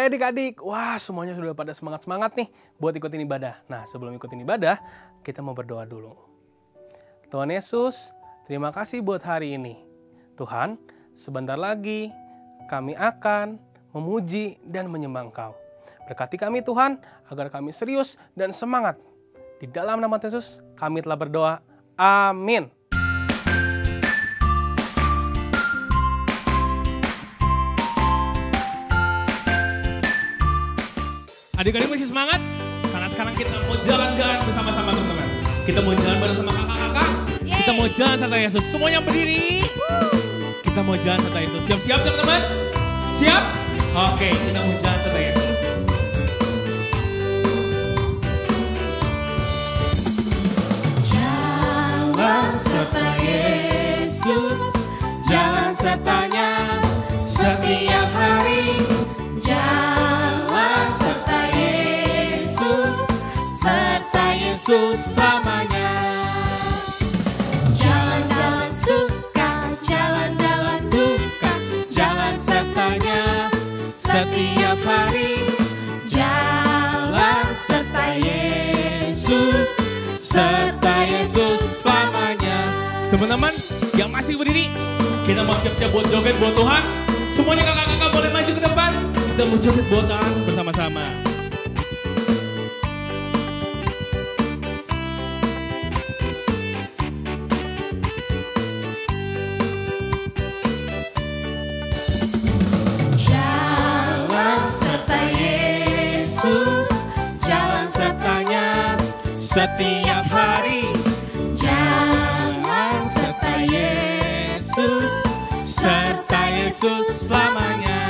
Hai adik-adik, wah semuanya sudah pada semangat-semangat nih buat ikutin ibadah. Nah sebelum ikutin ibadah, kita mau berdoa dulu. Tuhan Yesus, terima kasih buat hari ini. Tuhan, sebentar lagi kami akan memuji dan menyembah Engkau. Berkati kami Tuhan, agar kami serius dan semangat. Di dalam nama Yesus, kami telah berdoa. Amin. Adik-adik masih semangat? Karena sekarang kita mau jalan-jalan bersama-sama teman-teman. Kita mau jalan bareng sama kakak-kakak. Kita mau jalan serta Yesus. Semuanya berdiri. Kita mau jalan serta Yesus. Siap-siap teman-teman? Siap? Oke, kita mau jalan serta Yesus. Jalan serta Yesus, jalan sertanya setiap hari. Jalan serta Yesus, serta Yesus selamanya. Jalan dalam suka, jalan dalam duka, jalan sertanya setiap hari. Jalan serta Yesus, serta Yesus selamanya. Teman-teman yang masih berdiri, kita mau siap-siap buat joget buat Tuhan. Semuanya kakak-kakak boleh maju ke depan. Kita mau joget buat Tuhan bersama-sama. Jalan serta Yesus, jalan sertanya setiap hari. Jalan serta Yesus, serta Yesus selamanya.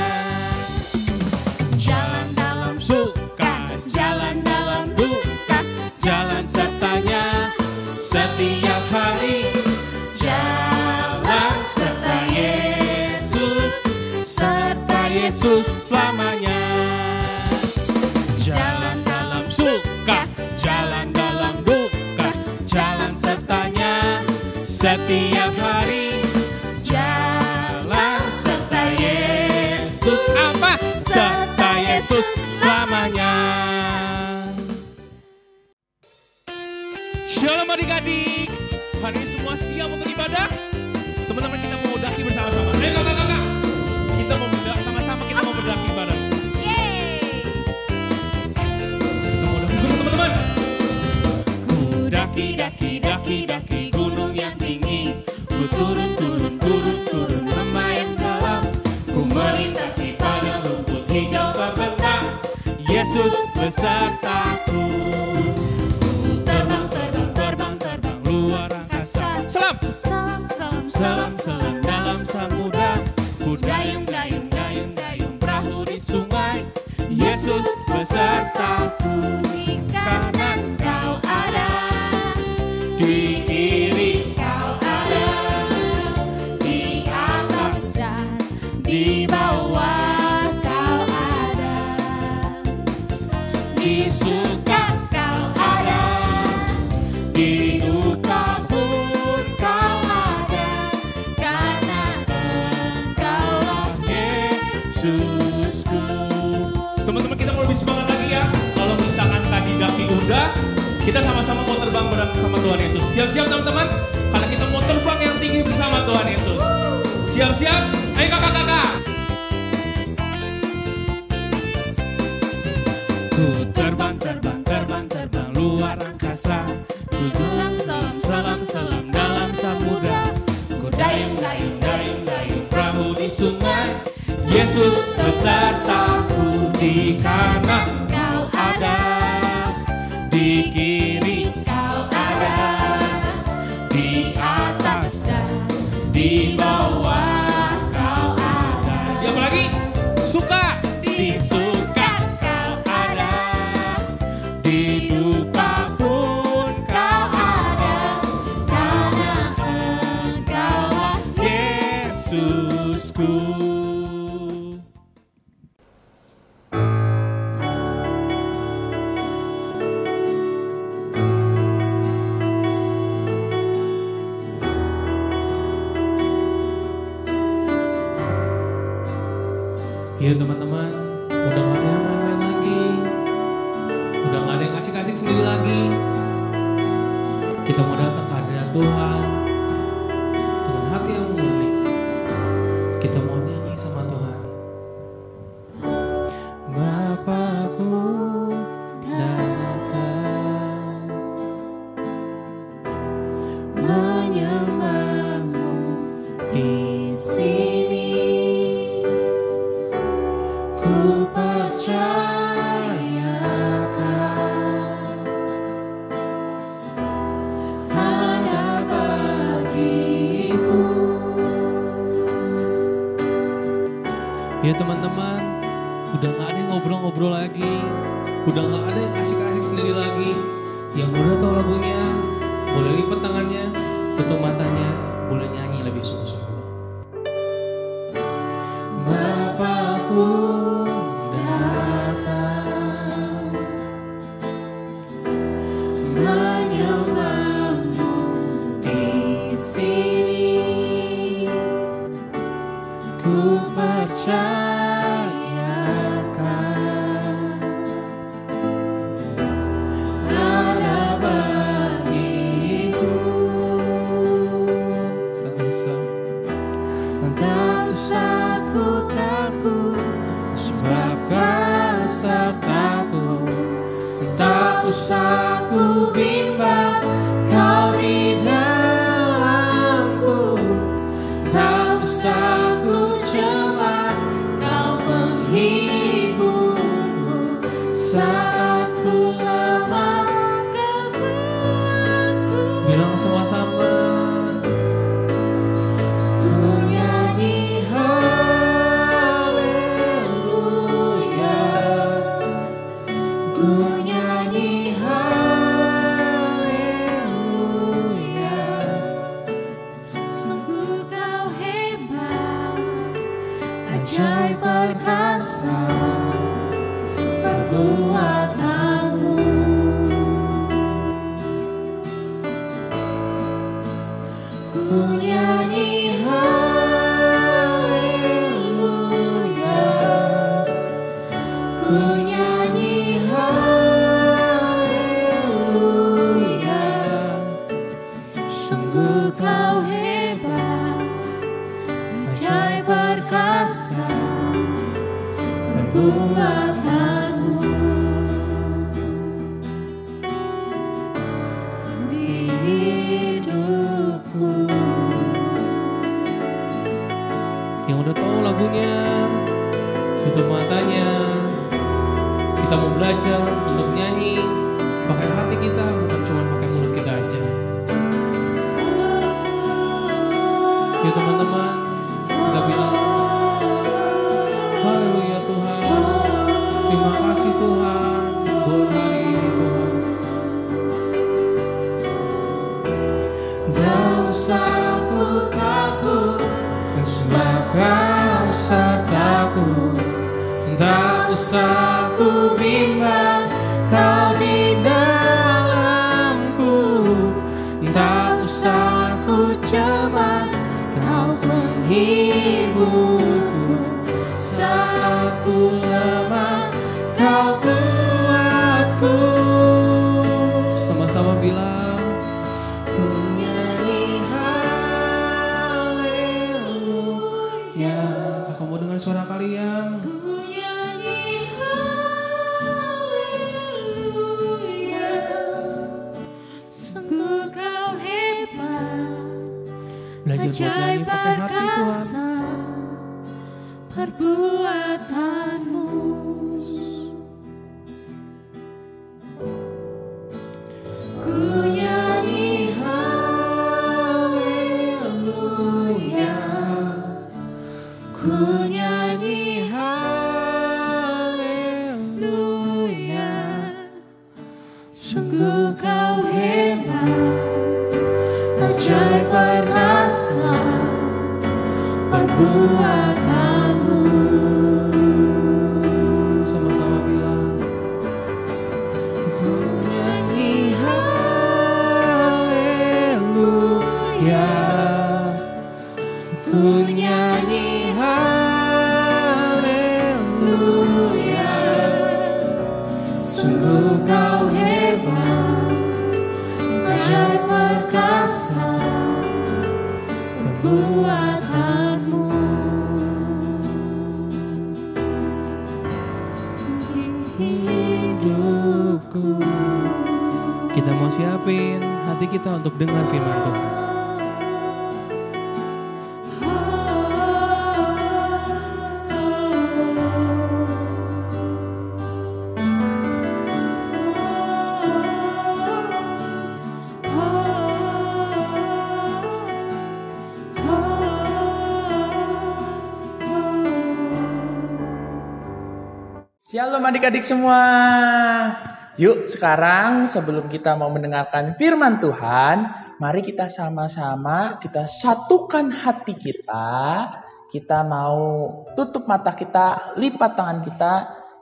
Jalan dalam suka, jalan dalam duka, jalan sertanya setiap hari. Jalan serta Yesus, serta Yesus selamanya. Jalan dalam suka, jalan dalam duka, jalan sertanya setiap hari. Jalan serta Yesus, Apa? serta Yesus selamanya. Shalom adik-adik. Hari ini semua siap untuk ibadah? Teman-teman kita mau mendaki bersama-sama. Ayo kakak-kakak. Kita mau mendaki sama-sama, kita mau mendaki bareng. Kita mau mendaki gunung teman-teman. Ku daki, daki, daki, daki gunung yang tinggi. Ku turun, turun, turun, turun lembah yang dalam. Ku melintasi padang rumput hijau terbentang. Yesus besertaku. Ku terbang, terbang, terbang, terbang luar angkasa. Selam. Selam, selam, selam, selam dalam samudra. Ku dayung, dayung, dayung, dayung perahu di sungai. Yesus besertaku. Di kanan kau ada, di kiri kau ada, di atas dan di bawah kau ada. Di suka kau ada, di duka pun kau ada, karena Engkaulah Yesusku. Teman-teman kita mau lebih semangat lagi ya. Kalau misalkan tadi daki udah, kita sama-sama mau terbang bersama Tuhan Yesus. Siap-siap teman-teman, karena kita mau terbang yang tinggi bersama Tuhan Yesus. Siap-siap? Ayo kakak-kakak. Ku terbang, terbang, terbang, terbang luar angkasa. Ku selam, selam, selam, selam dalam samudra. Ku dayung, dayung, dayung, dayung perahu di sungai. Yesus besertaku. Di kanan kau ada, di kiri kau ada, di atas dan di bawah kau ada. Yang lagi? Suka. Di suka kau ada, di duka pun kau ada, karena Engkaulah Yesusku. Ya teman-teman, mudah-mudahan sendiri lagi. Kita mau datang ke hadirat Tuhan dengan hati yang murni. Kita mau nyanyi sama Tuhan. Bapakku datang menyembahmu di sini. Ku percayakan ada bagiku. Ya teman-teman, udah gak ada yang ngobrol-ngobrol lagi, udah gak ada yang asik-asik sendiri lagi. Yang udah tahu lagunya, boleh lipat tangannya, tutup matanya, boleh nyanyi lebih sungguh-sungguh. Bapakku datang menyembahmu di sini. Ku percayakan ada bagiku. Tak usah ku takut, sebab Kau sertaku. Tak usah ku bimbang, Kau di dalamku. Tak usah ku cemas, Kau penghiburku. Saat ku lemah, Kau kuatku. Bilang sama-sama. Ku nyanyi haleluya, ku nyanyi haleluya. Sungguh Kau hebat, ajaib perkasa perbuatanmu. Ku nyanyi haleluya, ku nyanyi haleluya. Sungguh Kau hebat, ajaib perkasa perbuatanmu. Di hidupku. Yang udah tahu lagunya, tutup matanya. Kita mau belajar untuk nyanyi pakai hati kita, bukan cuma pakai mulut kita aja. Yuk teman-teman, kita bilang haleluya Tuhan. Terima kasih Tuhan buat hari ini Tuhan. Tak usah ku takut, sebab Kau sertaku. Tak usah ku bimbang, Kau di dalamku. Tak usah ku cemas, Kau penghiburku. Saat ku lemah, Kau kuatku. Sama-sama bilang, ku nyanyi haleluya. Aku mau dengar suara kalian. Ku nyanyi haleluya. Sungguh Kau hebat, belajar buat nyanyi pakai hati Tuhan. Perbuatanmu. Ku nyanyi haleluya, ku nyanyi haleluya. Sungguh Kau hebat, ajaib perkasa perbuatanmu. Sama-sama bilang, ku nyanyi haleluya, ku nyanyi haleluya. Sungguh Kau hebat, perbuatanmu di hidupku. Kita mau siapin hati kita untuk dengar firman Tuhan. Shalom adik-adik semua. Yuk sekarang sebelum kita mau mendengarkan firman Tuhan, mari kita sama-sama kita satukan hati kita. Kita mau tutup mata kita, lipat tangan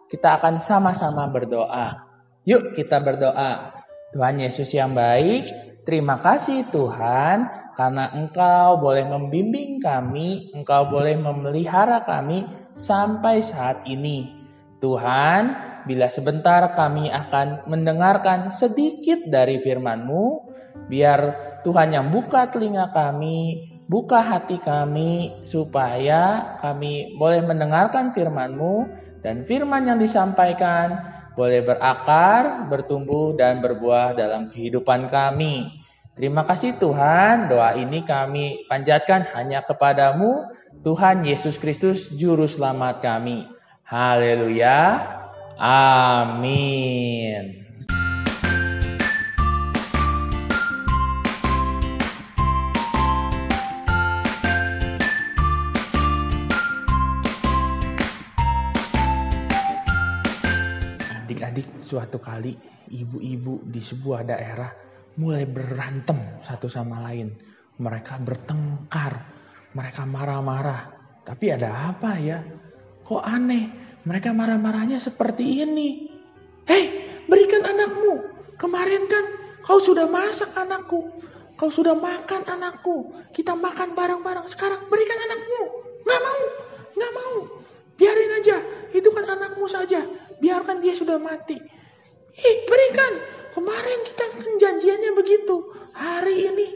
kita akan sama-sama berdoa. Yuk kita berdoa. Tuhan Yesus yang baik, terima kasih Tuhan karena Engkau boleh membimbing kami, Engkau boleh memelihara kami sampai saat ini. Tuhan, bila sebentar kami akan mendengarkan sedikit dari firman-Mu, biar Tuhan yang buka telinga kami, buka hati kami, supaya kami boleh mendengarkan firman-Mu, dan firman yang disampaikan boleh berakar, bertumbuh, dan berbuah dalam kehidupan kami. Terima kasih Tuhan, doa ini kami panjatkan hanya kepadamu, Tuhan Yesus Kristus, Juru Selamat kami. Haleluya. Amin. Adik-adik, suatu kali ibu-ibu di sebuah daerah mulai berantem satu sama lain. Mereka bertengkar, mereka marah-marah. Tapi ada apa ya? Kok aneh, mereka marah-marahnya seperti ini. Hei, berikan anakmu. Kemarin kan kau sudah masak anakku. Kau sudah makan anakku. Kita makan bareng-bareng. Sekarang berikan anakmu. Nggak mau. Biarin aja, itu kan anakmu saja. Biarkan dia sudah mati. Berikan. Kemarin kita kan janjiannya begitu. Hari ini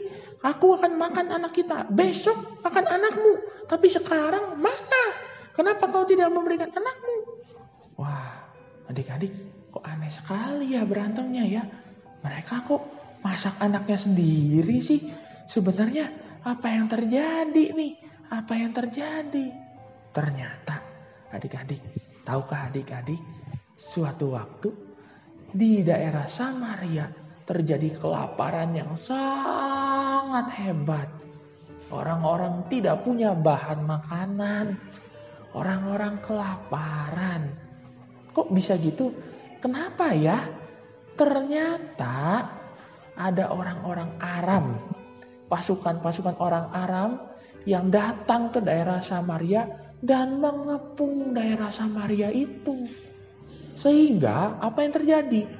aku akan makan anak kita. Besok makan anakmu. Tapi sekarang mana? Kenapa kau tidak memberikan anakmu? Wah, adik-adik, kok aneh sekali ya berantemnya ya. Mereka kok masak anaknya sendiri sih. Sebenarnya apa yang terjadi nih? Apa yang terjadi? Ternyata, adik-adik, tahukah adik-adik, suatu waktu di daerah Samaria terjadi kelaparan yang sangat hebat. Orang-orang tidak punya bahan makanan. Orang-orang kelaparan. Kok bisa gitu? Kenapa ya? Ternyata ada orang-orang Aram. Pasukan-pasukan orang Aram yang datang ke daerah Samaria dan mengepung daerah Samaria itu. Sehingga apa yang terjadi?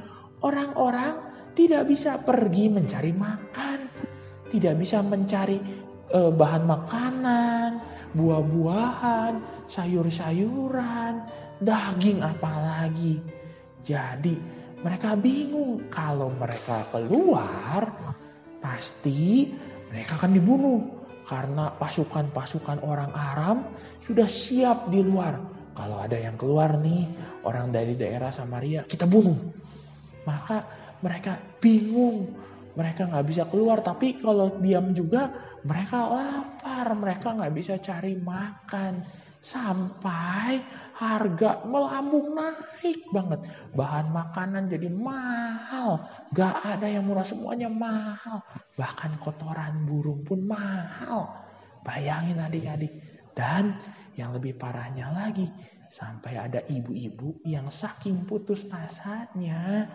Orang-orang tidak bisa pergi mencari makan. Tidak bisa mencari bahan makanan, buah-buahan, sayur-sayuran, daging apalagi. Jadi mereka bingung, kalau mereka keluar pasti mereka akan dibunuh. Karena pasukan-pasukan orang Aram sudah siap di luar. Kalau ada yang keluar nih, orang dari daerah Samaria, kita bunuh. Maka mereka bingung. Mereka gak bisa keluar, tapi kalau diam juga mereka lapar, mereka gak bisa cari makan. Sampai harga melambung naik banget. Bahan makanan jadi mahal, gak ada yang murah, semuanya mahal. Bahkan kotoran burung pun mahal. Bayangin adik-adik. Dan yang lebih parahnya lagi, sampai ada ibu-ibu yang saking putus asanya,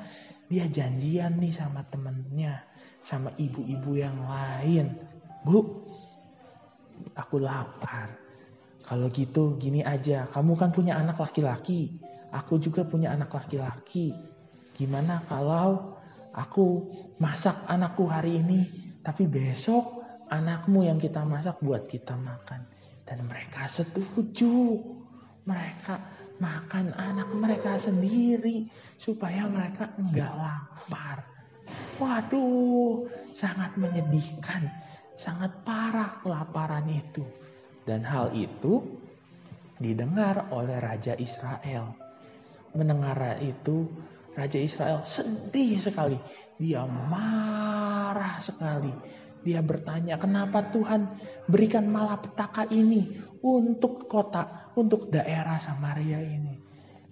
dia janjian nih sama temennya, sama ibu-ibu yang lain. Bu, aku lapar. Kalau gitu gini aja, kamu kan punya anak laki-laki, aku juga punya anak laki-laki. Gimana kalau aku masak anakku hari ini, tapi besok anakmu yang kita masak buat kita makan. Dan mereka setuju. Mereka makan anak mereka sendiri supaya mereka enggak lapar. Waduh, sangat menyedihkan. sangat parah kelaparan itu. Dan hal itu didengar oleh Raja Israel. Mendengar itu, Raja Israel sedih sekali. Dia marah sekali. Dia bertanya, kenapa Tuhan berikan malapetaka ini untuk kota, untuk daerah Samaria ini.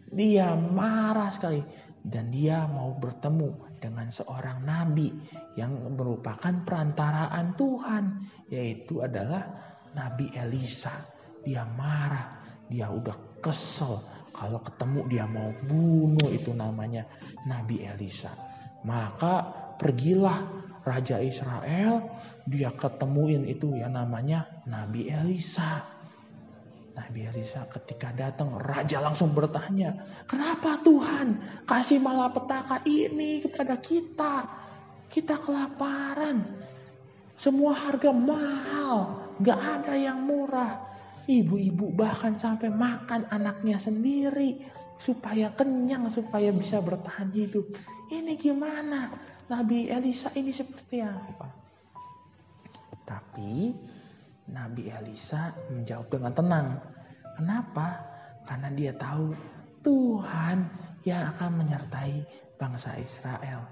Dia marah sekali. Dan dia mau bertemu dengan seorang nabi yang merupakan perantaraan Tuhan. Yaitu adalah Nabi Elisa. Dia marah. Dia udah kesel. Kalau ketemu dia mau bunuh, itu namanya Nabi Elisa. Maka pergilah Raja Israel, dia ketemuin itu yang namanya Nabi Elisa. Nabi Elisa ketika datang, raja langsung bertanya, kenapa Tuhan kasih malapetaka ini kepada kita? Kita kelaparan. Semua harga mahal, gak ada yang murah. Ibu-ibu bahkan sampai makan anaknya sendiri supaya kenyang, supaya bisa bertahan hidup. Ini gimana? Nabi Elisa ini seperti apa? Tapi Nabi Elisa menjawab dengan tenang. Kenapa? Karena dia tahu Tuhan yang akan menyertai bangsa Israel.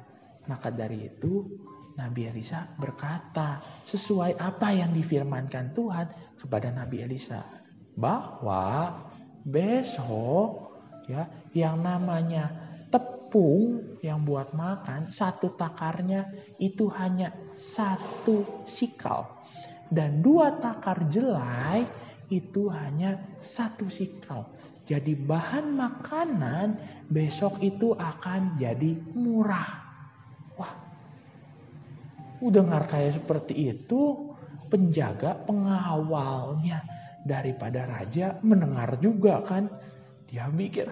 Maka dari itu Nabi Elisa berkata sesuai apa yang difirmankan Tuhan kepada Nabi Elisa. Bahwa besok yang namanya tepung yang buat makan, satu takarnya itu hanya 1 sikal. Dan 2 takar jelai itu hanya 1 sikal. Jadi bahan makanan besok itu akan jadi murah. Wah, dengar kayak seperti itu, penjaga pengawalnya daripada raja mendengar juga kan. Dia mikir,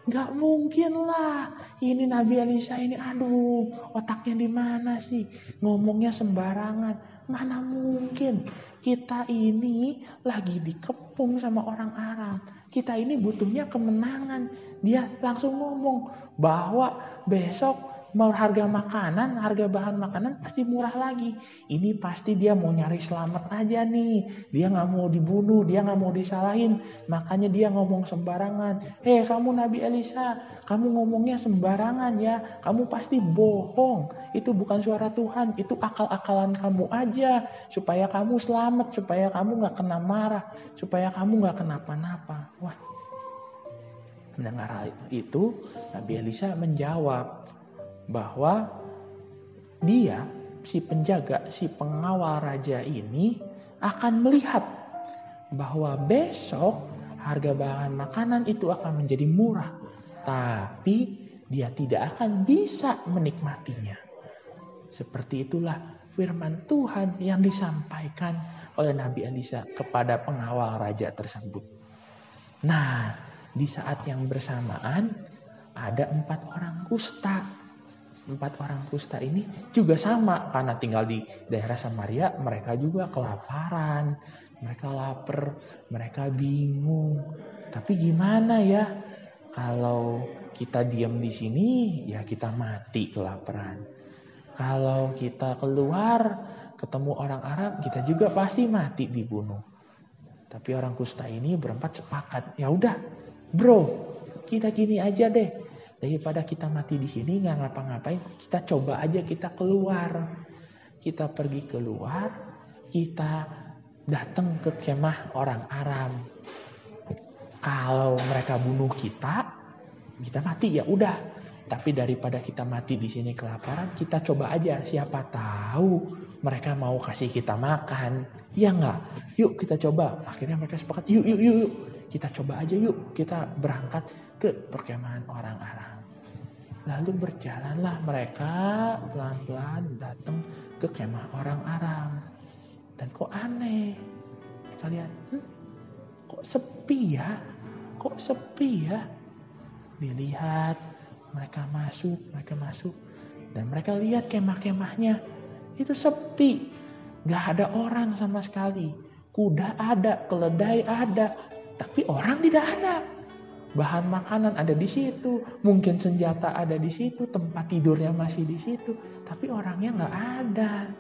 gak mungkin lah. Ini Nabi Elisa ini, aduh, otaknya di mana sih? Ngomongnya sembarangan. Mana mungkin? Kita ini lagi dikepung sama orang Arab. Kita ini butuhnya kemenangan. Dia langsung ngomong bahwa besok harga bahan makanan pasti murah lagi. Ini pasti dia mau nyari selamat aja nih. Dia gak mau dibunuh, dia gak mau disalahin. Makanya dia ngomong sembarangan. Kamu Nabi Elisa, kamu ngomongnya sembarangan ya. Kamu pasti bohong. Itu bukan suara Tuhan, itu akal-akalan kamu aja. Supaya kamu selamat, supaya kamu gak kena marah, supaya kamu gak kenapa-napa. Wah, mendengar itu Nabi Elisa menjawab bahwa dia, si penjaga, si pengawal raja ini akan melihat bahwa besok harga bahan makanan itu akan menjadi murah. Tapi dia tidak akan bisa menikmatinya. Seperti itulah firman Tuhan yang disampaikan oleh Nabi Elisa kepada pengawal raja tersebut. Nah, di saat yang bersamaan ada 4 orang kusta. 4 orang kusta ini juga sama, karena tinggal di daerah Samaria, mereka juga kelaparan, mereka lapar, mereka bingung. Tapi gimana ya? Kalau kita diam di sini, ya kita mati kelaparan. Kalau kita keluar, ketemu orang Arab, kita juga pasti mati dibunuh. Tapi orang kusta ini berempat sepakat, ya udah, bro, kita gini aja deh. Daripada kita mati di sini nggak ngapa-ngapain, kita coba aja kita keluar. Kita pergi keluar, kita datang ke kemah orang Aram. Kalau mereka bunuh kita mati ya udah. Tapi daripada kita mati di sini kelaparan, kita coba aja. Siapa tahu mereka mau kasih kita makan, ya nggak? Yuk kita coba. Akhirnya mereka sepakat, yuk. Kita coba aja yuk. Kita berangkat ke perkemahan orang Aram. Lalu berjalanlah mereka pelan-pelan datang ke kemah orang Aram. Dan kok aneh. Kita lihat, kok sepi ya? Dilihat, mereka masuk. Dan mereka lihat kemah-kemahnya. Itu sepi. Gak ada orang sama sekali. Kuda ada, keledai ada. Tapi orang tidak ada. Bahan makanan ada di situ, mungkin senjata ada di situ, tempat tidurnya masih di situ, tapi orangnya nggak ada.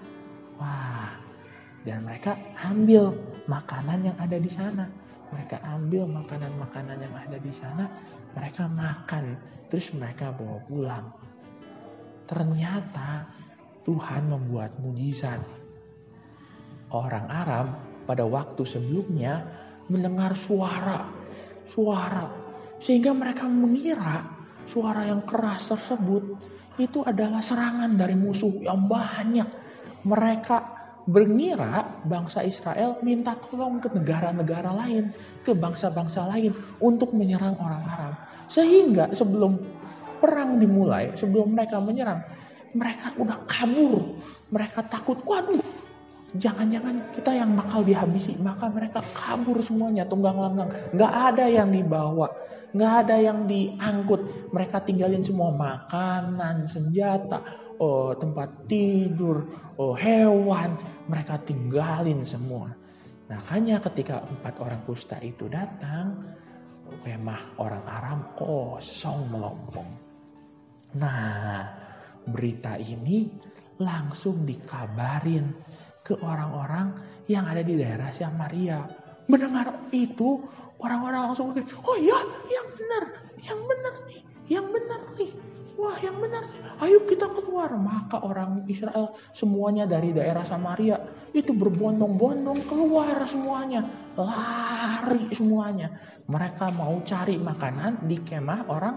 Wah, dan mereka ambil makanan yang ada di sana. Mereka ambil makanan-makanan yang ada di sana, mereka makan, terus mereka bawa pulang. Ternyata Tuhan membuat mujizat. Orang Aram pada waktu sebelumnya mendengar suara, sehingga mereka mengira suara yang keras tersebut itu adalah serangan dari musuh yang banyak. Mereka mengira bangsa Israel minta tolong ke negara-negara lain, ke bangsa-bangsa lain untuk menyerang orang Aram. Sehingga sebelum perang dimulai, sebelum mereka menyerang, mereka udah kabur. Mereka takut, waduh, jangan-jangan kita yang bakal dihabisi. Maka mereka kabur semuanya, tunggang langgang. Gak ada yang dibawa, gak ada yang diangkut. Mereka tinggalin semua makanan, senjata, tempat tidur, hewan. Mereka tinggalin semua. Makanya ketika 4 orang kusta itu datang, kemah orang Aram kosong melompong. Nah, berita ini langsung dikabarin ke orang-orang yang ada di daerah Samaria. Mendengar itu, orang-orang langsung berkata, oh ya, yang benar nih. Wah, yang benar nih. Ayo kita keluar. Maka orang Israel semuanya dari daerah Samaria itu berbondong-bondong keluar semuanya. Lari semuanya. Mereka mau cari makanan di kemah orang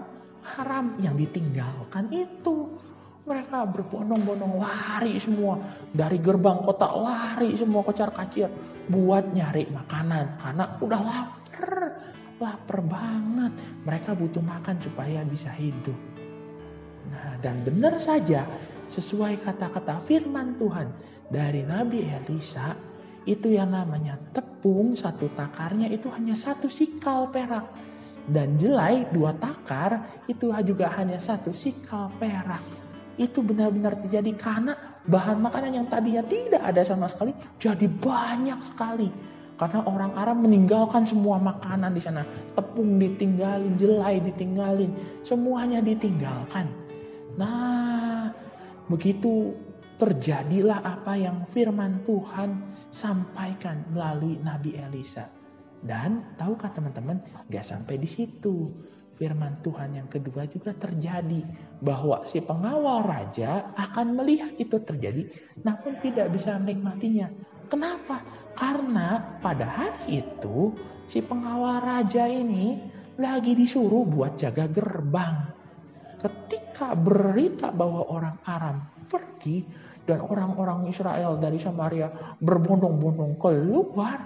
Aram yang ditinggalkan itu. Mereka berbondong-bondong lari semua. Dari gerbang kota lari semua kocar-kacir. Buat nyari makanan. Karena udah lapar banget. Mereka butuh makan supaya bisa hidup. Nah, dan benar saja sesuai kata-kata firman Tuhan dari Nabi Elisa, itu yang namanya tepung, 1 takarnya itu hanya 1 sikal perak. Dan jelai 2 takar itu juga hanya 1 sikal perak. Itu benar-benar terjadi karena bahan makanan yang tadinya tidak ada sama sekali jadi banyak sekali. Karena orang Aram meninggalkan semua makanan di sana. Tepung ditinggalin, jelai ditinggalin, semuanya ditinggalkan. Nah, begitu terjadilah apa yang firman Tuhan sampaikan melalui Nabi Elisa. Dan tahukah teman-teman, gak sampai di situ. Firman Tuhan yang kedua juga terjadi. Bahwa si pengawal raja akan melihat itu terjadi, namun tidak bisa menikmatinya. Kenapa? Karena pada hari itu, si pengawal raja ini lagi disuruh buat jaga gerbang. Ketika berita bahwa orang Aram pergi dan orang-orang Israel dari Samaria berbondong-bondong keluar,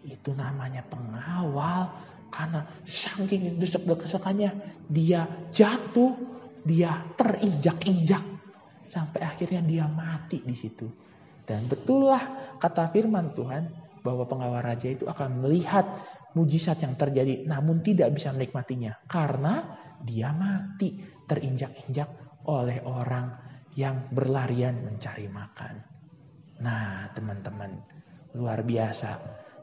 itu namanya pengawal. Karena saking desek-desekannya, dia jatuh, dia terinjak-injak sampai akhirnya dia mati di situ. Dan betullah kata firman Tuhan bahwa pengawal raja itu akan melihat mujizat yang terjadi, namun tidak bisa menikmatinya karena dia mati terinjak-injak oleh orang yang berlarian mencari makan. Nah, teman-teman, luar biasa.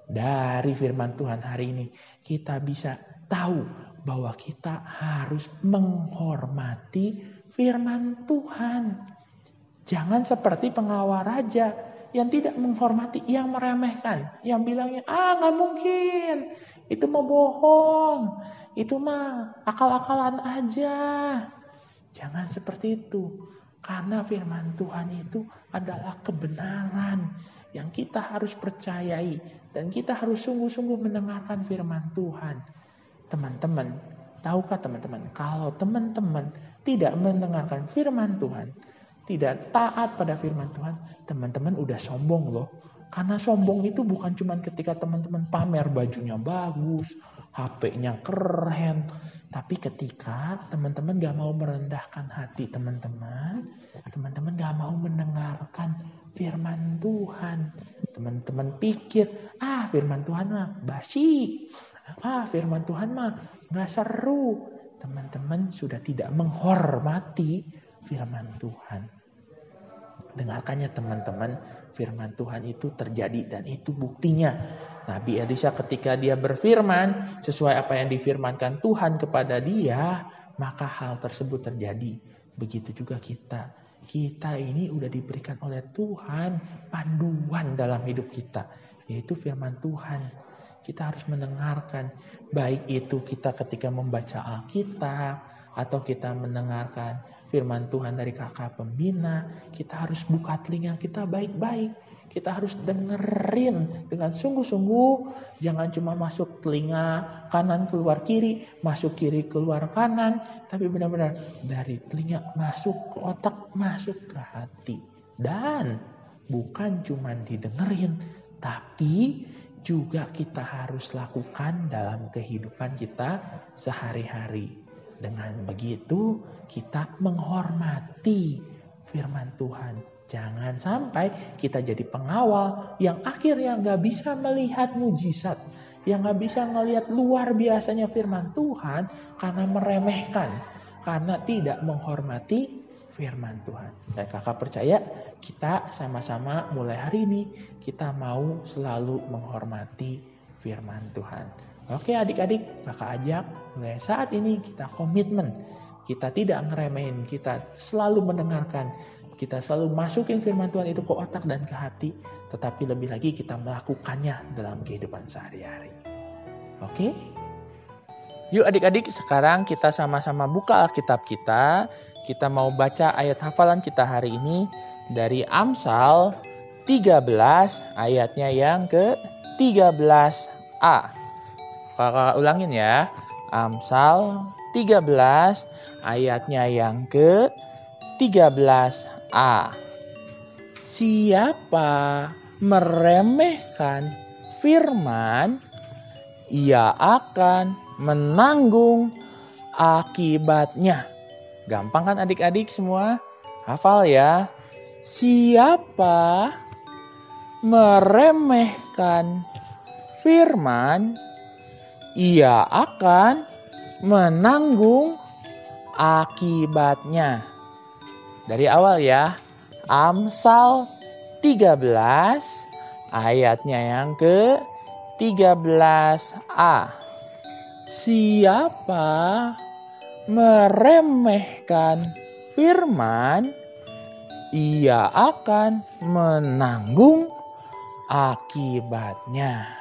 Dari firman Tuhan hari ini kita bisa tahu bahwa kita harus menghormati firman Tuhan. Jangan seperti pengawal raja yang tidak menghormati, yang meremehkan, yang bilangnya, nggak mungkin, itu mah bohong, itu mah akal-akalan aja. Jangan seperti itu, karena firman Tuhan itu adalah kebenaran yang kita harus percayai, dan kita harus sungguh-sungguh mendengarkan firman Tuhan. Teman-teman, tahukah teman-teman, kalau teman-teman tidak mendengarkan firman Tuhan, tidak taat pada firman Tuhan, teman-teman udah sombong loh. Karena sombong itu bukan cuma ketika teman-teman pamer bajunya bagus, HP-nya keren, tapi ketika teman-teman gak mau merendahkan hati teman-teman gak mau mendengarkan firman Tuhan. Teman-teman pikir, firman Tuhan mah basi, firman Tuhan mah gak seru. Teman-teman sudah tidak menghormati firman Tuhan. Dengarkannya teman-teman, firman Tuhan itu terjadi dan itu buktinya. Nabi Elisa ketika dia berfirman sesuai apa yang difirmankan Tuhan kepada dia, maka hal tersebut terjadi. Begitu juga kita. kita ini udah diberikan oleh Tuhan panduan dalam hidup kita, yaitu firman Tuhan. Kita harus mendengarkan, baik itu kita ketika membaca Alkitab atau kita mendengarkan firman Tuhan dari kakak pembina, kita harus buka telinga kita baik-baik. Kita harus dengerin dengan sungguh-sungguh, jangan cuma masuk telinga kanan keluar kiri, masuk kiri keluar kanan, tapi benar-benar dari telinga masuk ke otak, masuk ke hati. Dan bukan cuma didengerin, tapi juga kita harus lakukan dalam kehidupan kita sehari-hari. Dengan begitu kita menghormati firman Tuhan. Jangan sampai kita jadi pengawal yang akhirnya gak bisa melihat mujizat, yang gak bisa melihat luar biasanya firman Tuhan karena meremehkan, karena tidak menghormati firman Tuhan. Dan kakak percaya kita sama-sama mulai hari ini kita mau selalu menghormati firman Tuhan. Oke adik-adik, kakak ajak mulai saat ini kita komitmen. Kita tidak ngeremehin, kita selalu mendengarkan. Kita selalu masukin firman Tuhan itu ke otak dan ke hati. Tetapi lebih lagi kita melakukannya dalam kehidupan sehari-hari. Oke? Yuk adik-adik, sekarang kita sama-sama buka Alkitab kita. Kita mau baca ayat hafalan kita hari ini dari Amsal 13 ayatnya yang ke-13a. Kakak ulangin ya. Amsal 13 ayatnya yang ke-13a. Siapa meremehkan firman, ia akan menanggung akibatnya. Gampang kan adik-adik semua? Hafal ya. Siapa meremehkan firman, ia akan menanggung akibatnya. Dari awal ya, Amsal 13 ayatnya yang ke-13a. Siapa meremehkan firman, ia akan menanggung akibatnya.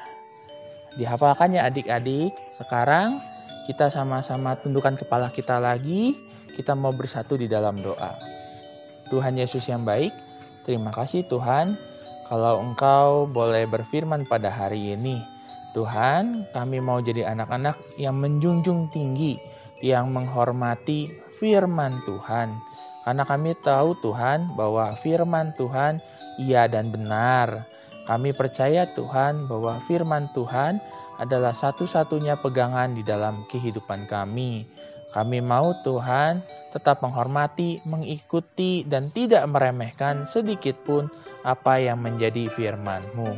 Dihafalkan ya adik-adik. Sekarang kita sama-sama tundukkan kepala kita lagi. Kita mau bersatu di dalam doa. Tuhan Yesus yang baik, terima kasih Tuhan kalau Engkau boleh berfirman pada hari ini. Tuhan, kami mau jadi anak-anak yang menjunjung tinggi, yang menghormati firman Tuhan. Karena kami tahu Tuhan bahwa firman Tuhan iya dan benar. Kami percaya Tuhan bahwa firman Tuhan adalah satu-satunya pegangan di dalam kehidupan kami. Kami mau Tuhan tetap menghormati, mengikuti, dan tidak meremehkan sedikit pun apa yang menjadi firman-Mu.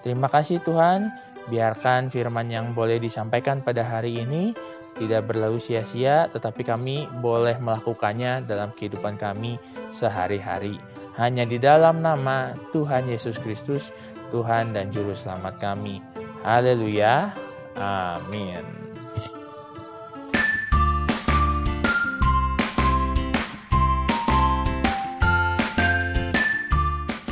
Terima kasih Tuhan, biarkan firman yang boleh disampaikan pada hari ini tidak berlalu sia-sia, tetapi kami boleh melakukannya dalam kehidupan kami sehari-hari. Hanya di dalam nama Tuhan Yesus Kristus, Tuhan dan Juru Selamat kami. Haleluya. Amin.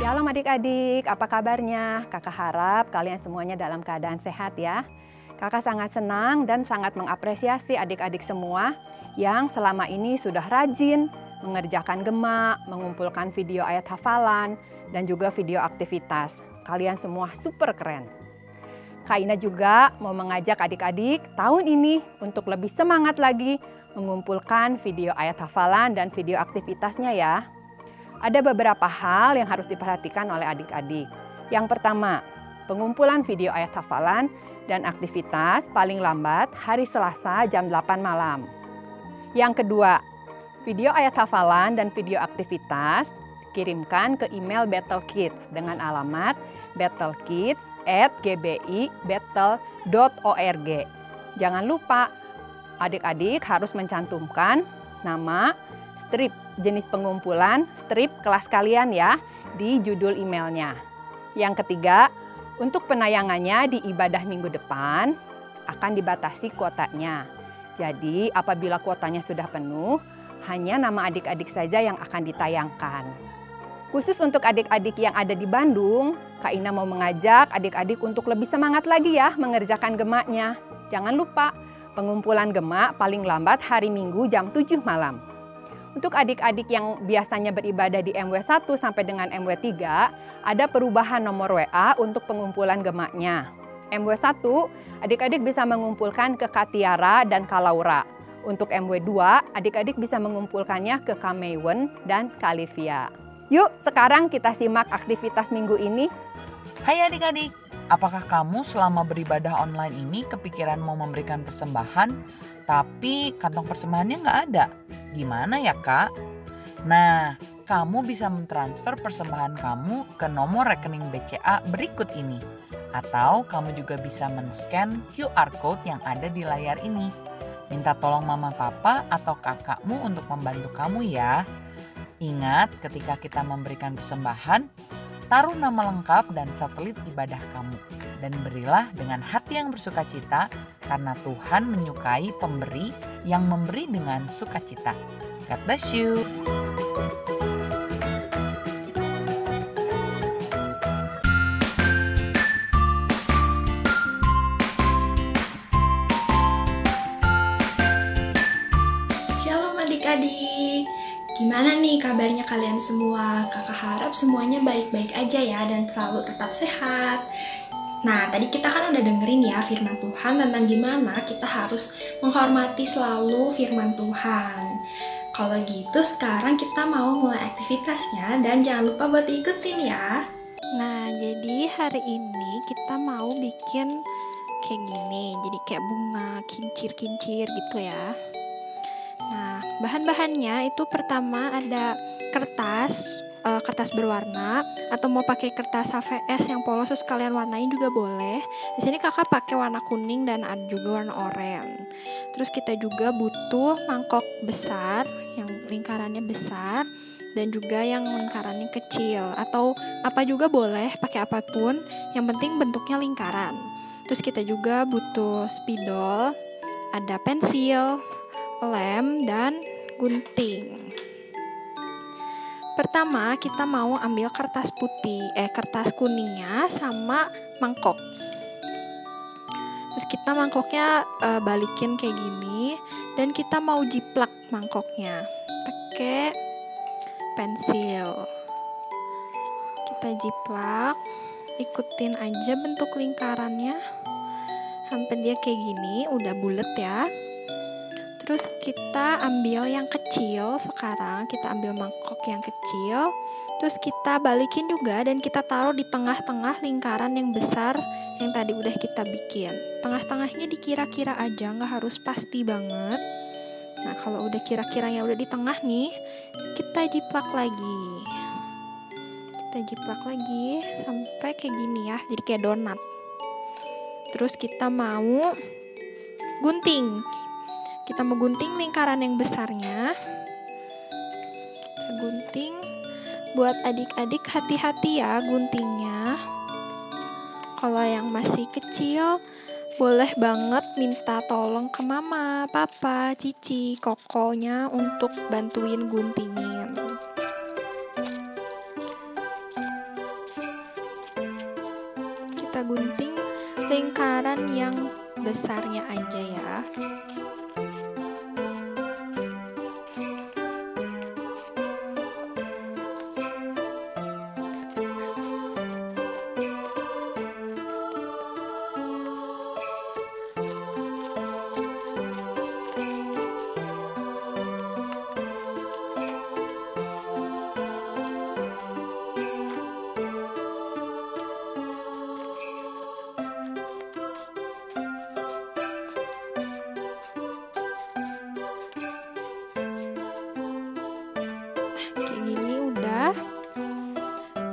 Shalom adik-adik, apa kabarnya? Kakak harap kalian semuanya dalam keadaan sehat ya. Kakak sangat senang dan sangat mengapresiasi adik-adik semua yang selama ini sudah rajin mengerjakan gema, mengumpulkan video ayat hafalan, dan juga video aktivitas. Kalian semua super keren. Kak Ina juga mau mengajak adik-adik tahun ini untuk lebih semangat lagi mengumpulkan video ayat hafalan dan video aktivitasnya ya. Ada beberapa hal yang harus diperhatikan oleh adik-adik. Yang pertama, pengumpulan video ayat hafalan dan aktivitas paling lambat hari Selasa jam 8 malam. Yang kedua, video ayat hafalan dan video aktivitas kirimkan ke email Battle Kids dengan alamat battlekids@gbi.battle.org. Jangan lupa, adik-adik harus mencantumkan nama, strip jenis pengumpulan, strip kelas kalian ya di judul emailnya. Yang ketiga, untuk penayangannya di ibadah minggu depan akan dibatasi kuotanya. Jadi apabila kuotanya sudah penuh, hanya nama adik-adik saja yang akan ditayangkan. Khusus untuk adik-adik yang ada di Bandung, Kak Ina mau mengajak adik-adik untuk lebih semangat lagi ya mengerjakan gemaknya. Jangan lupa, pengumpulan gemak paling lambat hari Minggu jam 7 malam. Untuk adik-adik yang biasanya beribadah di MW1 sampai dengan MW3, ada perubahan nomor WA untuk pengumpulan gemaknya. MW1, adik-adik bisa mengumpulkan ke Kak Tiara dan Kak Laura. Untuk MW2, adik-adik bisa mengumpulkannya ke Kak Maywen dan Kak Livia. Yuk, sekarang kita simak aktivitas minggu ini. Hai adik-adik, apakah kamu selama beribadah online ini kepikiran mau memberikan persembahan, tapi kantong persembahannya nggak ada? Gimana ya kak? Nah, kamu bisa mentransfer persembahan kamu ke nomor rekening BCA berikut ini. Atau kamu juga bisa men-scan QR Code yang ada di layar ini. Minta tolong mama papa atau kakakmu untuk membantu kamu ya. Ingat ketika kita memberikan persembahan, taruh nama lengkap dan satelit ibadah kamu. Dan berilah dengan hati yang bersukacita karena Tuhan menyukai pemberi yang memberi dengan sukacita. God bless you. Shalom adik-adik, gimana nih kabarnya kalian semua? Kakak harap semuanya baik-baik aja ya dan selalu tetap sehat. Nah, tadi kita kan udah dengerin ya firman Tuhan tentang gimana kita harus menghormati selalu firman Tuhan. Kalau gitu sekarang kita mau mulai aktivitasnya dan jangan lupa buat ikutin ya. Nah, jadi hari ini kita mau bikin kayak gini, jadi kayak bunga kincir-kincir gitu ya. Nah, bahan-bahannya itu pertama ada kertas berwarna, atau mau pakai kertas HVS yang polos terus kalian warnain juga boleh. Di sini kakak pakai warna kuning dan ada juga warna oranye. Terus kita juga butuh mangkok besar yang lingkarannya besar dan juga yang lingkarannya kecil, atau apa juga boleh, pakai apapun, yang penting bentuknya lingkaran. Terus kita juga butuh spidol, ada pensil, lem, dan gunting. Pertama kita mau ambil kertas kuningnya sama mangkok. Terus kita mangkoknya balikin kayak gini dan kita mau jiplak mangkoknya pakai pensil. Kita jiplak, ikutin aja bentuk lingkarannya sampai dia kayak gini, udah bulet ya. Terus kita ambil yang kecil sekarang, kita ambil mangkok yang kecil, terus kita balikin juga dan kita taruh di tengah-tengah lingkaran yang besar yang tadi udah kita bikin. Tengah-tengahnya dikira-kira aja, nggak harus pasti banget. Nah, kalau udah kira-kiranya udah di tengah nih, kita jiplak lagi. Kita jiplak lagi sampai kayak gini ya, jadi kayak donat. Terus kita mau gunting. Kita mau gunting lingkaran yang besarnya. Kita gunting. Buat adik-adik hati-hati ya guntingnya. Kalau yang masih kecil, boleh banget minta tolong ke mama, papa, cici, kokonya untuk bantuin guntingin. Kita gunting lingkaran yang besarnya aja ya.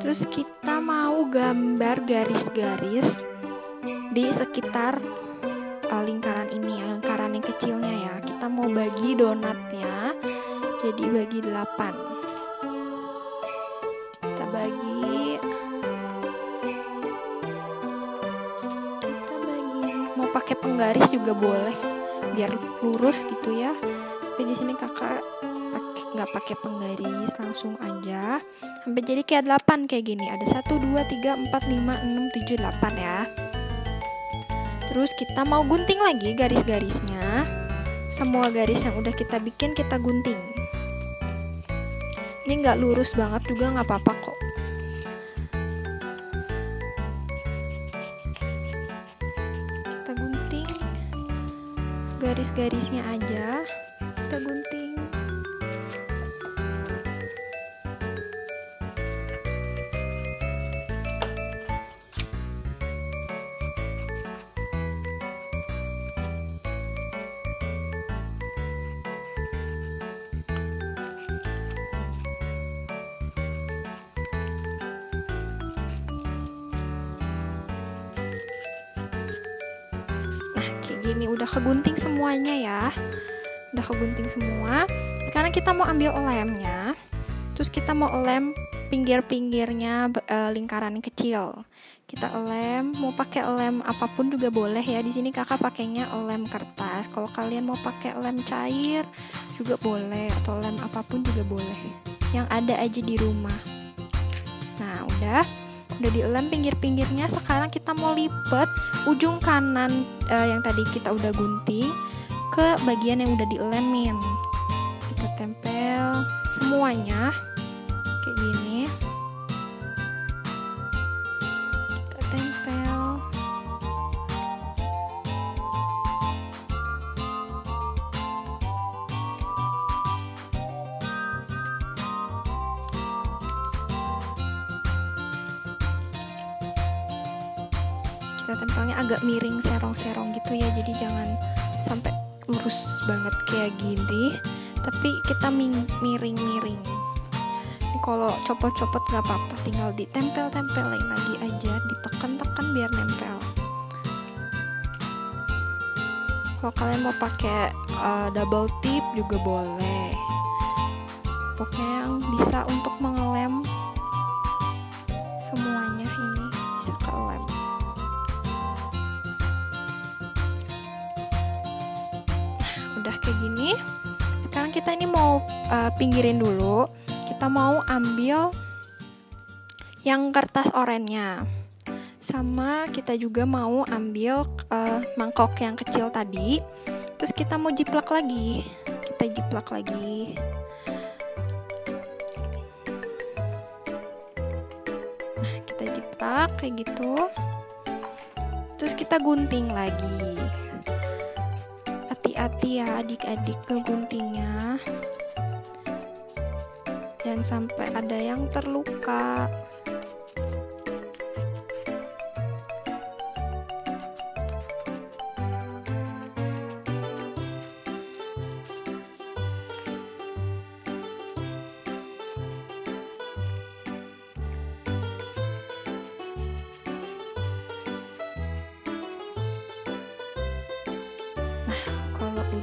Terus kita mau gambar garis-garis di sekitar lingkaran ini, lingkaran yang kecilnya ya. Kita mau bagi donatnya jadi bagi 8. Kita bagi. Mau pakai penggaris juga boleh, biar lurus gitu ya. Tapi di sini kakak nggak pakai penggaris, langsung aja sampai jadi kayak 8 kayak gini. Ada 1, 2, 3, 4, 5, 6, 7, 8 ya. Terus kita mau gunting lagi garis-garisnya. Semua garis yang udah kita bikin kita gunting. Ini nggak lurus banget juga nggak apa-apa kok. Kita gunting garis-garisnya aja. Kita gunting. Gini udah kegunting semuanya ya, udah kegunting semua. Sekarang kita mau ambil lemnya, terus kita mau lem pinggir-pinggirnya lingkaran kecil. Kita lem, mau pakai lem apapun juga boleh ya. Di sini kakak pakainya lem kertas. Kalau kalian mau pakai lem cair juga boleh, atau lem apapun juga boleh. Yang ada aja di rumah. Nah udah dilem pinggir-pinggirnya. Sekarang kita mau lipet ujung kanan yang tadi kita udah gunting ke bagian yang udah dilemin. Kita tempel semuanya kayak gini. Kita tempel. Kita tempelnya agak miring, serong-serong gitu ya, jadi jangan sampai lurus banget kayak gini, tapi kita miring-miring. Ini kalau copot-copot gak apa-apa, tinggal ditempel-tempelin lagi aja, ditekan-tekan biar nempel. Kalau kalian mau pakai double tip juga boleh, pokoknya yang bisa untuk mengelem semuanya ini bisa kelem. Udah kayak gini. Sekarang kita ini mau pinggirin dulu. Kita mau ambil yang kertas orennya. Sama kita juga mau ambil mangkok yang kecil tadi. Terus kita mau jiplak lagi. Kita jiplak lagi. Nah, kita jiplak kayak gitu. Terus kita gunting lagi. Hati-hati ya adik-adik ngeguntingnya, jangan sampai ada yang terluka.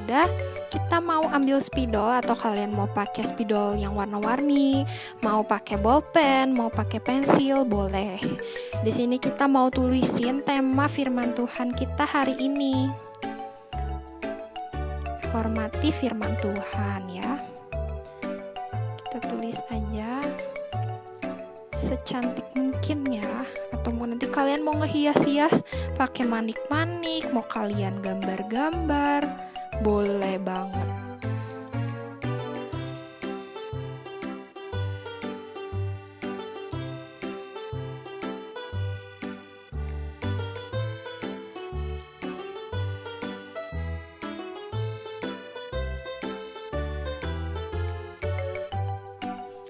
Udah, kita mau ambil spidol, atau kalian mau pakai spidol yang warna-warni, mau pakai bolpen, mau pakai pensil, boleh. Di sini kita mau tulisin tema firman Tuhan kita hari ini. Hormati firman Tuhan ya. Kita tulis aja secantik mungkin ya. Atau mau nanti kalian mau ngehias-hias pakai manik-manik, mau kalian gambar-gambar, boleh banget.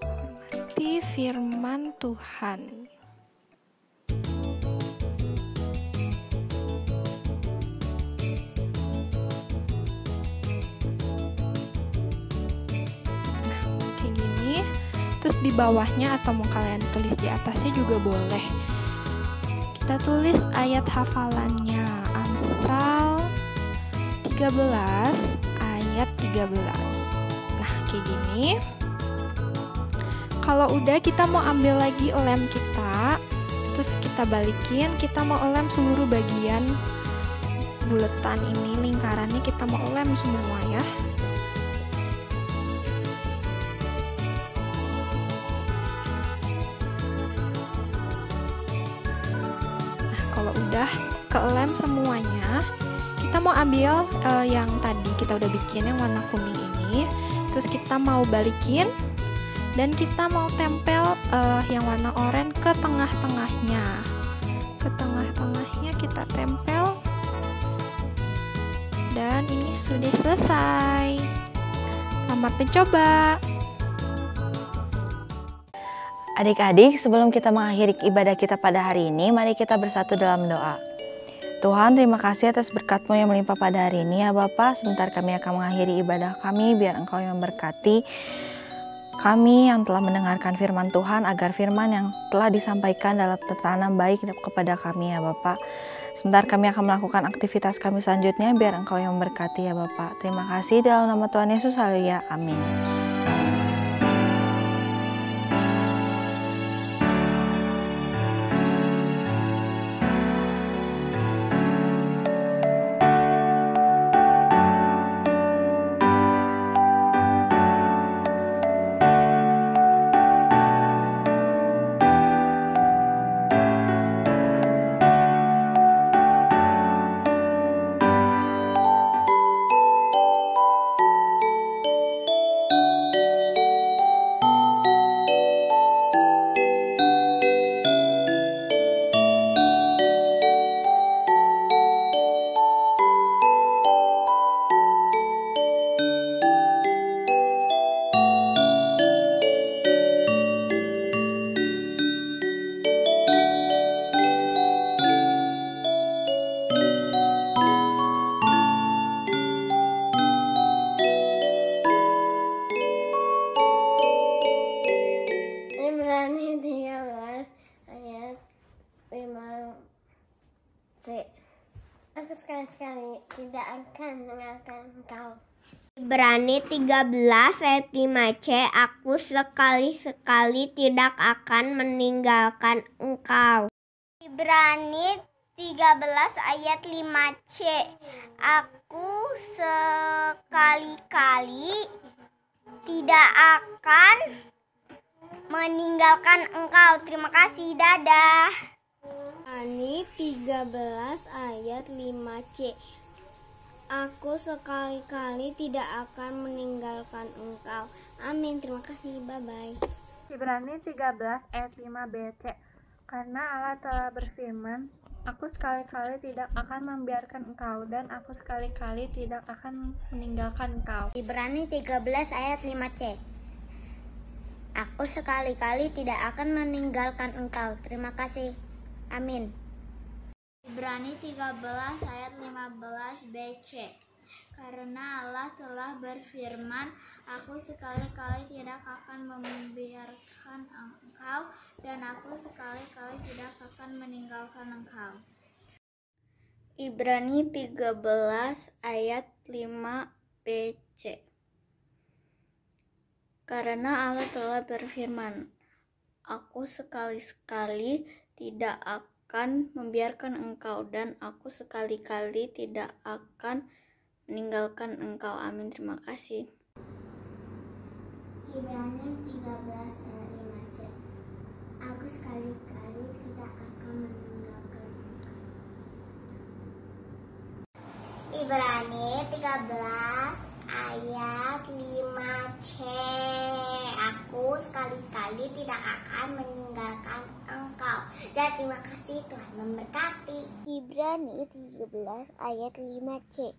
Hormati firman Tuhan. Terus di bawahnya atau mau kalian tulis di atasnya juga boleh. Kita tulis ayat hafalannya, Amsal 13 ayat 13. Nah kayak gini. Kalau udah kita mau ambil lagi lem kita, terus kita balikin, kita mau lem seluruh bagian buletan ini, lingkarannya kita mau lem semua ya. Kalau udah kelem semuanya, kita mau ambil yang tadi kita udah bikin yang warna kuning ini, terus kita mau balikin dan kita mau tempel yang warna oranye ke tengah-tengahnya. Ke tengah-tengahnya kita tempel. Dan ini sudah selesai. Selamat mencoba. Adik-adik, sebelum kita mengakhiri ibadah kita pada hari ini, mari kita bersatu dalam doa. Tuhan, terima kasih atas berkat-Mu yang melimpah pada hari ini ya Bapa. Sebentar kami akan mengakhiri ibadah kami, biar Engkau yang memberkati kami yang telah mendengarkan firman Tuhan, agar firman yang telah disampaikan dalam tertanam baik kepada kami ya Bapa. Sebentar kami akan melakukan aktivitas kami selanjutnya, biar Engkau yang memberkati ya Bapa. Terima kasih dalam nama Tuhan Yesus, haleluya, amin. Ibrani 13 ayat 5c. Aku sekali-sekali tidak akan meninggalkan engkau. Ibrani 13 ayat 5c. Aku sekali-sekali tidak akan meninggalkan engkau. Ibrani 13 ayat 5c. Aku sekali-kali tidak akan meninggalkan engkau. Terima kasih, dadah. Ibrani 13 ayat 5c. Aku sekali-kali tidak akan meninggalkan engkau. Amin. Terima kasih. Bye-bye. Ibrani 13 ayat 5bc. Karena Allah telah berfirman, aku sekali-kali tidak akan membiarkan engkau, dan aku sekali-kali tidak akan meninggalkan engkau. Ibrani 13 ayat 5c. Aku sekali-kali tidak akan meninggalkan engkau. Terima kasih. Amin. Ibrani 13 ayat 15bc. Karena Allah telah berfirman, aku sekali-kali tidak akan membiarkan engkau, dan aku sekali-kali tidak akan meninggalkan engkau. Ibrani 13 ayat 5bc. Karena Allah telah berfirman, aku sekali-sekali tidak akan membiarkan engkau, dan aku sekali-kali tidak akan meninggalkan engkau. Amin. Terima kasih. Ibrani 13 ayat 5c. Aku sekali-kali tidak akan meninggalkan engkau. Ibrani 13 ayat 5c. Aku sekali-sekali tidak akan meninggalkan engkau. Dan terima kasih, Tuhan memberkati. Ibrani 13 ayat 5c.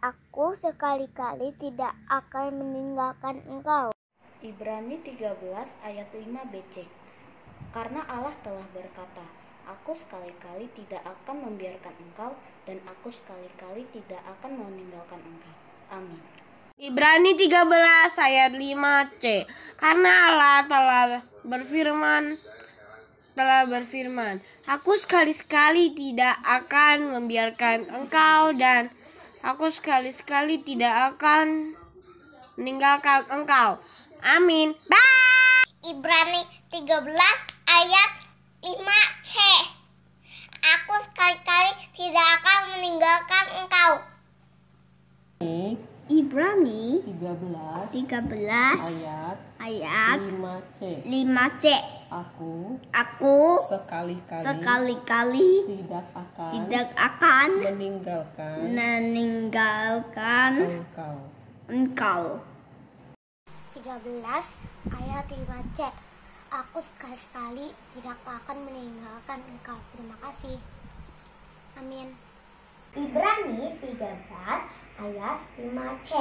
Aku sekali-kali tidak akan meninggalkan engkau. Ibrani 13 ayat 5bc. Karena Allah telah berkata, aku sekali-kali tidak akan membiarkan engkau, dan aku sekali-kali tidak akan meninggalkan engkau. Amin. Ibrani 13 ayat 5c. Karena Allah telah berfirman, aku sekali-sekali tidak akan membiarkan engkau, dan aku sekali-sekali tidak akan meninggalkan engkau. Amin. Bye. Ibrani 13 ayat 5c. Aku sekali-kali tidak akan meninggalkan engkau. Ibrani 13 ayat 5c. Aku sekali-kali tidak akan meninggalkan engkau. 13 ayat 5C. Aku sekali-kali tidak akan meninggalkan engkau. Terima kasih. Amin. Ibrani 13 ayat 5C.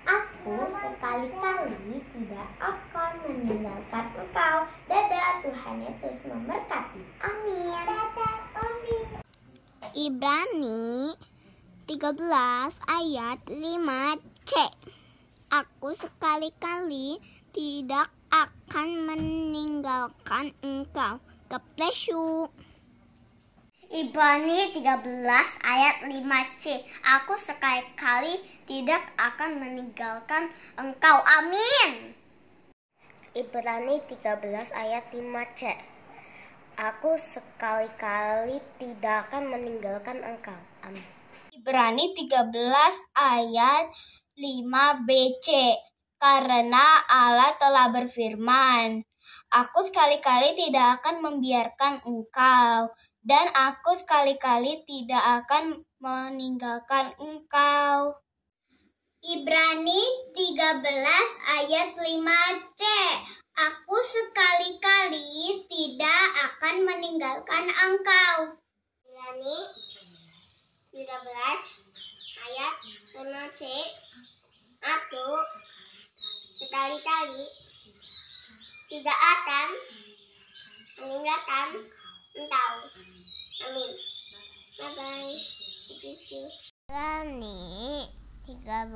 Aku sekali-kali tidak akan meninggalkan engkau. Dadah, Tuhan Yesus memberkati. Amin. Ibrani 13 ayat 5C. Aku sekali-kali tidak akan meninggalkan engkau. God bless you. Ibrani 13 ayat 5C. Aku sekali-kali tidak akan meninggalkan engkau. Amin. Ibrani 13 ayat 5C. Aku sekali-kali tidak akan meninggalkan engkau. Amin. Ibrani 13 ayat 5BC. Karena Allah telah berfirman, aku sekali-kali tidak akan membiarkan engkau, dan aku sekali-kali tidak akan meninggalkan engkau. Ibrani 13 ayat 5C. Aku sekali-kali tidak akan meninggalkan engkau. Ibrani 13 ayat 5C. Aku sekali-kali tidak akan meninggalkan engkau. Amin. Bye-bye. Ibrani 13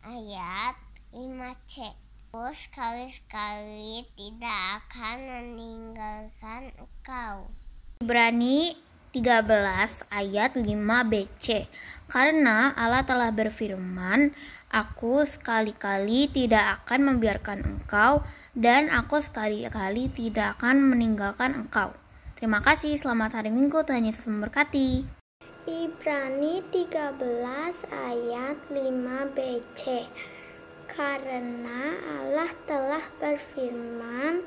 ayat 5C. Aku sekali-kali tidak akan meninggalkan engkau. Ibrani 13 ayat 5BC. Karena Allah telah berfirman, aku sekali-kali tidak akan membiarkan engkau, dan aku sekali-kali tidak akan meninggalkan engkau. Terima kasih, selamat hari Minggu, Tuhan Yesus memberkati. Ibrani 13 ayat 5BC. Karena Allah telah berfirman,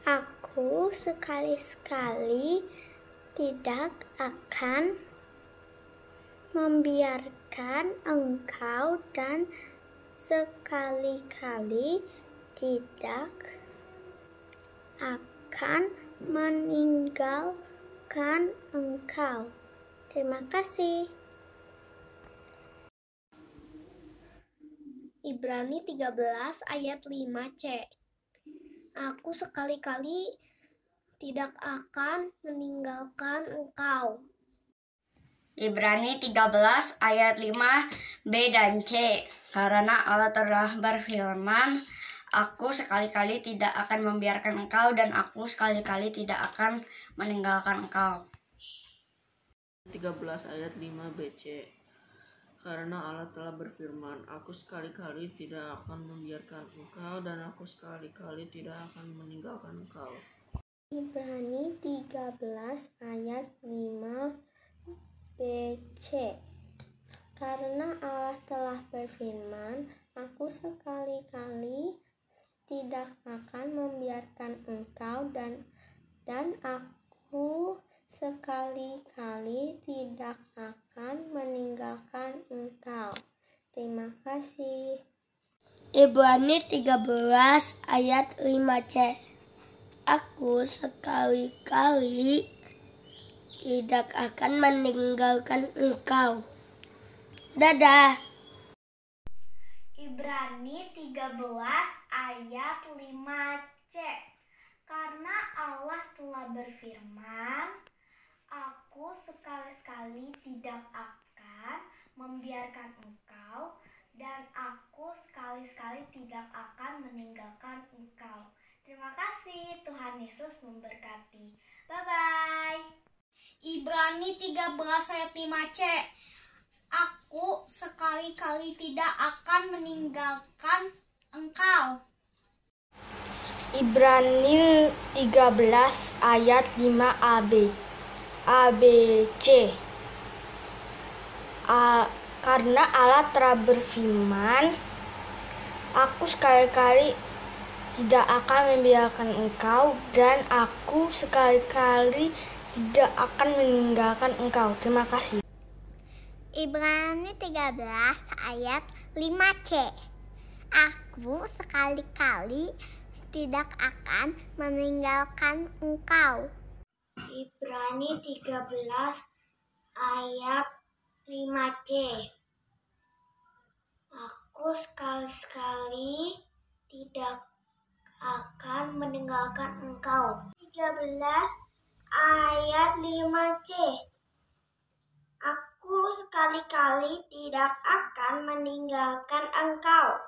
aku sekali-kali tidak akan membiarkan engkau, dan sekali-kali tidak akan meninggalkan engkau. Terima kasih. Ibrani 13 ayat 5C. Aku sekali-kali tidak akan meninggalkan engkau. Ibrani 13 ayat 5B dan C. Karena Allah telah berfirman, aku sekali-kali tidak akan membiarkan engkau, dan aku sekali-kali tidak akan meninggalkan engkau. 13 ayat 5BC. Karena Allah telah berfirman, aku sekali-kali tidak akan membiarkan engkau, dan aku sekali-kali tidak akan meninggalkan engkau. Ibrani 13 ayat 5BC. Karena Allah telah berfirman, aku sekali-kali tidak akan membiarkan engkau, dan aku sekali-kali tidak akan meninggalkan engkau. Terima kasih. Ibrani 13 ayat 5C. Aku sekali-kali tidak akan meninggalkan engkau. Dadah. Ibrani 13 ayat 5C. Karena Allah telah berfirman, aku sekali-kali tidak akan membiarkan engkau, dan aku sekali-kali tidak akan meninggalkan engkau. Terima kasih, Tuhan Yesus memberkati. Bye-bye. Ibrani 13 ayat 5C. Aku sekali-kali tidak akan meninggalkan engkau. Ibrani 13 ayat 5ABC. Karena Allah telah berfirman, aku sekali-kali tidak akan membiarkan engkau, dan aku sekali-kali tidak akan meninggalkan engkau. Terima kasih. Ibrani 13 ayat 5c. Aku sekali-kali tidak akan meninggalkan engkau. Ibrani 13 ayat 5c. Aku sekali-kali tidak akan meninggalkan engkau. 13 ayat 5c. Aku sekali-kali tidak akan meninggalkan engkau.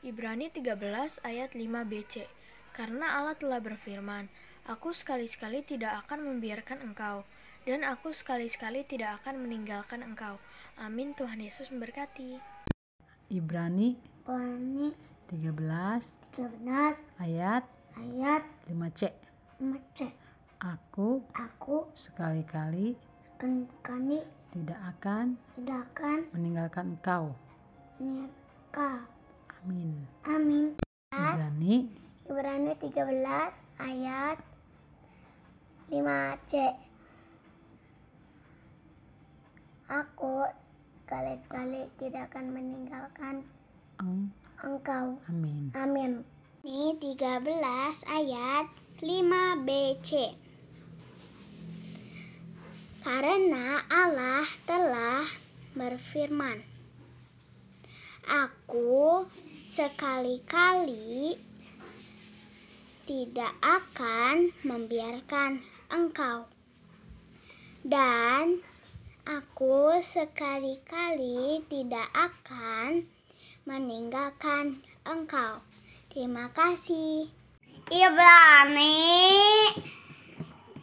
Ibrani 13 ayat 5bc. Karena Allah telah berfirman, aku sekali-sekali tidak akan membiarkan engkau, dan aku sekali-sekali tidak akan meninggalkan engkau. Amin. Tuhan Yesus memberkati. Ibrani 13 ayat 5c. Aku sekali-kali tidak akan meninggalkan engkau. Amin. Ibrani 13 ayat 5c. Aku sekali-sekali tidak akan meninggalkan engkau. Amin. Ini 13 ayat 5bc. Karena Allah telah berfirman, aku sekali-kali tidak akan membiarkan engkau, dan aku sekali-kali tidak akan meninggalkan engkau. Terima kasih. Ibrani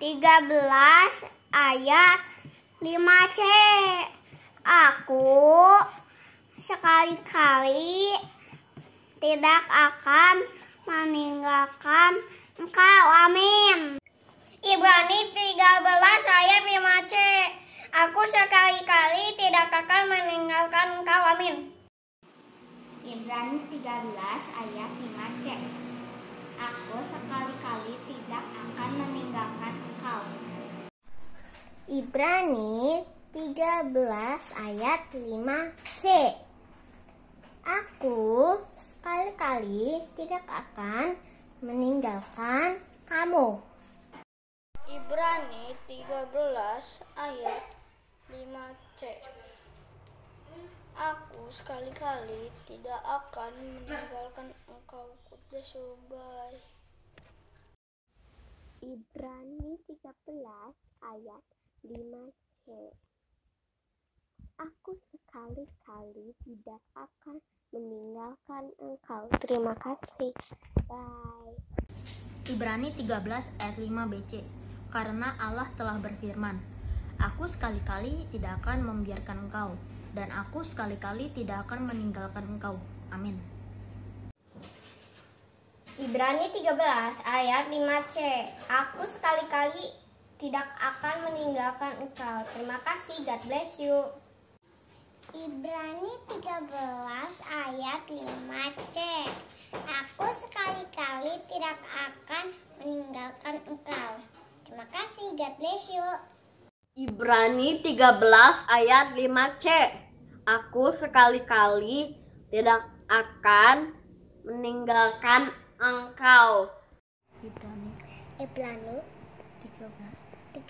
13 ayat 5c. Aku sekali-kali tidak akan meninggalkan engkau. Amin. Ibrani 13 ayat 5c. Aku sekali-kali tidak akan meninggalkan engkau. Amin. Ibrani 13 ayat 5c. Aku sekali-kali tidak akan meninggalkan engkau. Ibrani 13 ayat 5c. Aku sekali-kali tidak akan meninggalkan kamu. Ibrani 13 ayat 5c. Aku sekali-kali tidak akan meninggalkan engkau. Kudus Ubay. Ibrani 13 ayat 5c. Aku sekali-kali tidak akan meninggalkan engkau. Terima kasih. Bye. Ibrani 13 ayat 5bc. Karena Allah telah berfirman, aku sekali-kali tidak akan membiarkan engkau, dan aku sekali-kali tidak akan meninggalkan engkau. Amin. Ibrani 13 ayat 5c. Aku sekali-kali tidak akan meninggalkan engkau. Terima kasih. God bless you. Ibrani 13 ayat 5c. Aku sekali-kali tidak akan meninggalkan engkau. Terima kasih. God bless you. Ibrani 13 ayat 5c. Aku sekali-kali tidak akan meninggalkan engkau. Ibrani 13 ayat 5c. Aku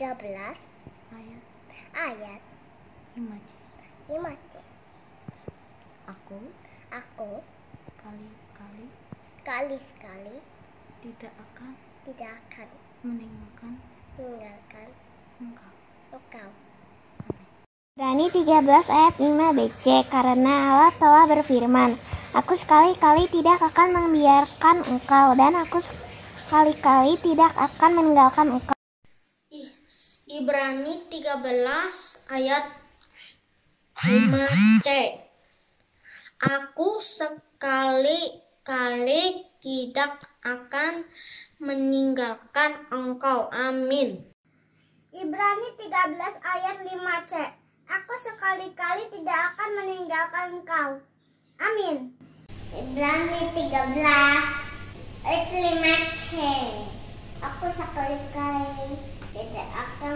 sekali-kali tidak akan meninggalkan engkau. Ibrani 13 ayat 5bc. Karena Allah telah berfirman, aku sekali-kali tidak akan membiarkan engkau, dan aku sekali-kali tidak akan meninggalkan engkau. Ibrani 13 ayat 5c. Aku sekali-kali tidak akan meninggalkan engkau. Amin. Ibrani 13 ayat 5c. Aku sekali-kali tidak akan meninggalkan engkau. Amin. Ibrani 13 Ayat 5C. Aku sekali-kali tidak akan